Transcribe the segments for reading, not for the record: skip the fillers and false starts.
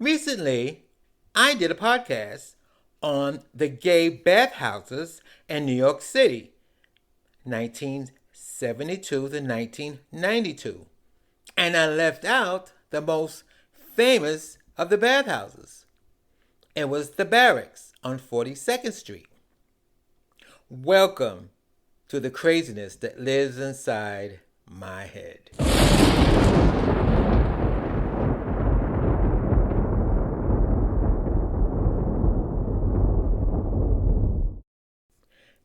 Recently, I did a podcast on the gay bathhouses in New York City, 1972 to 1992. And I left out the most famous of the bathhouses. It was the Barracks on 42nd Street. Welcome to the craziness that lives inside my head.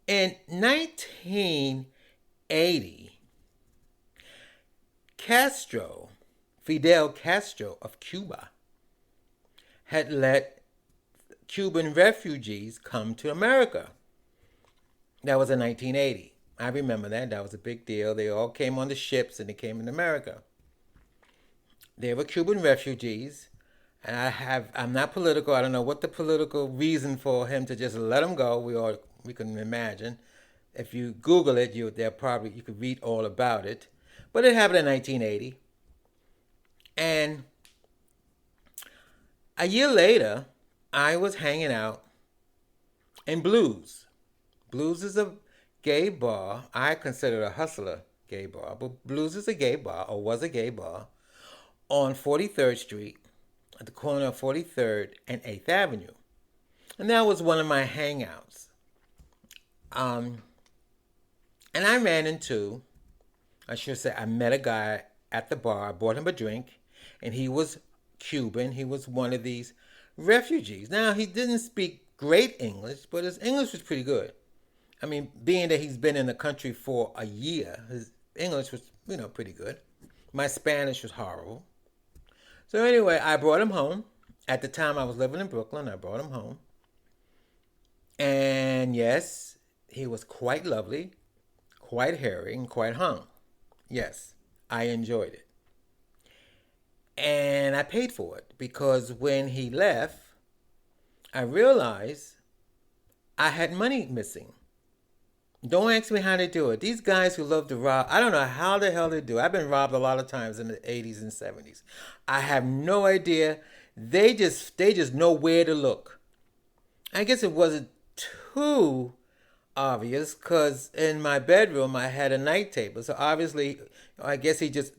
In 1980, Fidel Castro of Cuba, had let Cuban refugees come to America. That was in 1980. I remember that. That was a big deal. They all came on the ships and they came in America. They were Cuban refugees. And I'm not political. I don't know what the political reason for him to just let them go. We can imagine. If you Google it, you could read all about it. But it happened in 1980. And a year later, I was hanging out in Blues. Blues is a gay bar. I consider it a hustler gay bar. But Blues is a gay bar, or was a gay bar, on 43rd Street, at the corner of 43rd and 8th Avenue. And that was one of my hangouts. And I I met a guy at the bar. I bought him a drink, and he was Cuban. He was one of these refugees. Now, he didn't speak great English, but his English was pretty good. I mean, being that he's been in the country for a year, his English was, pretty good. My Spanish was horrible. So anyway, I brought him home. At the time, I was living in Brooklyn. I brought him home. And yes, he was quite lovely, quite hairy, and quite hung. Yes, I enjoyed it. And I paid for it because when he left, I realized I had money missing. Don't ask me how they do it. These guys who love to rob, I don't know how the hell they do it. I've been robbed a lot of times in the 80s and 70s. I have no idea. They just know where to look. I guess it wasn't too obvious because in my bedroom I had a night table. So obviously, I guess he just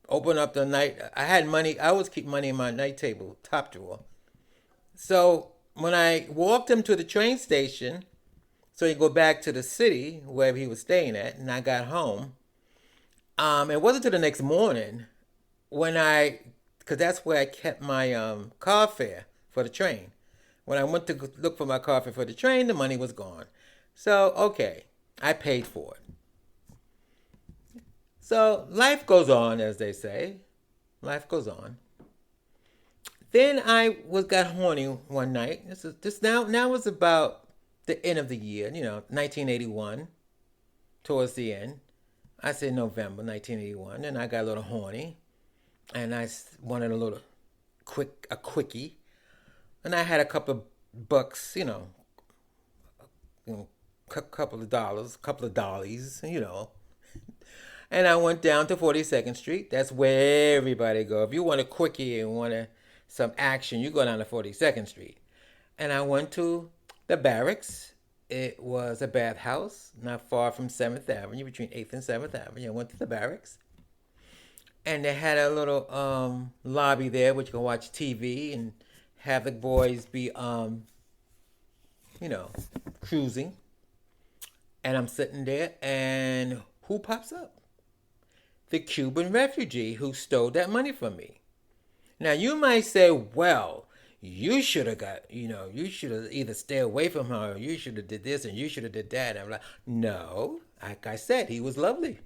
opened up the night. I had money. I always keep money in my night table, top drawer. So when I walked him to the train station, so he go back to the city where he was staying at, and I got home. It wasn't until the next morning because that's where I kept my car fare for the train. When I went to look for my car fare for the train, the money was gone. So, okay, I paid for it. So life goes on, as they say. Life goes on. Then I got horny one night. This now was about the end of the year, 1981, towards the end. I said November 1981, and I got a little horny, and I wanted a quickie, and I had a couple of bucks, couple of dollars, couple of dollies, and I went down to 42nd Street. That's where everybody go. If you want a quickie and want some action, you go down to 42nd Street. And I went to the Barracks. It was a bathhouse not far from 7th Avenue, between 8th and 7th Avenue. I went to the Barracks. And they had a little lobby there where you can watch TV and have the boys be, cruising. And I'm sitting there, and who pops up? The Cuban refugee who stole that money from me. Now, you might say, well, you should have you should have either stay away from her, or you should have did this, and you should have did that. And I'm like, no, like I said, he was lovely.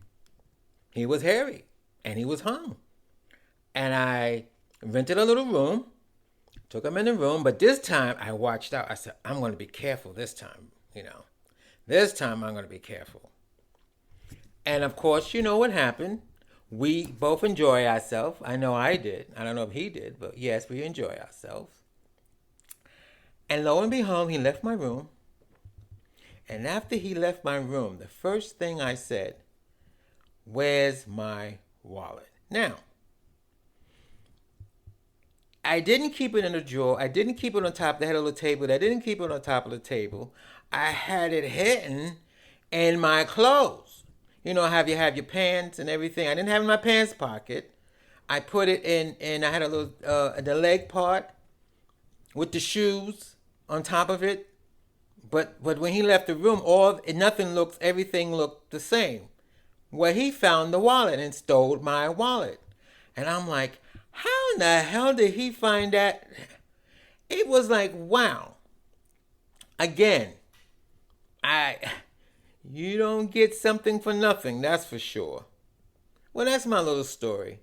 He was hairy, and he was hung. And I rented a little room, took him in the room, but this time I watched out. I said, I'm going to be careful this time, This time I'm going to be careful. And of course, you know what happened. We both enjoy ourselves. I know I did. I don't know if he did, but yes, we enjoy ourselves. And lo and behold, he left my room. And after he left my room, the first thing I said, where's my wallet? Now, I didn't keep it in a drawer. I didn't keep it on top. They had a little table. I didn't keep it on top of the table. I had it hidden in my clothes. You know how you have your pants and everything. I didn't have it in my pants pocket. I put it in, and I had a little the leg part with the shoes on top of it. But when he left the room, everything looked the same. Well, he found the wallet and stole my wallet, and I'm like, how in the hell did he find that? It was like, wow. Again, I you don't get something for nothing, that's for sure. Well, that's my little story.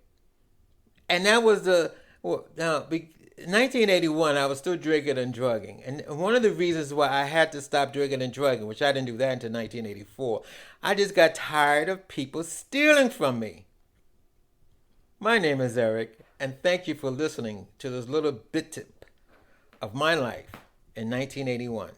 And that was the well, now, 1981. I was still drinking and drugging, and one of the reasons why I had to stop drinking and drugging, which I didn't do that until 1984, I just got tired of people stealing from me. My name is Eric, and thank you for listening to this little bit of my life in 1981.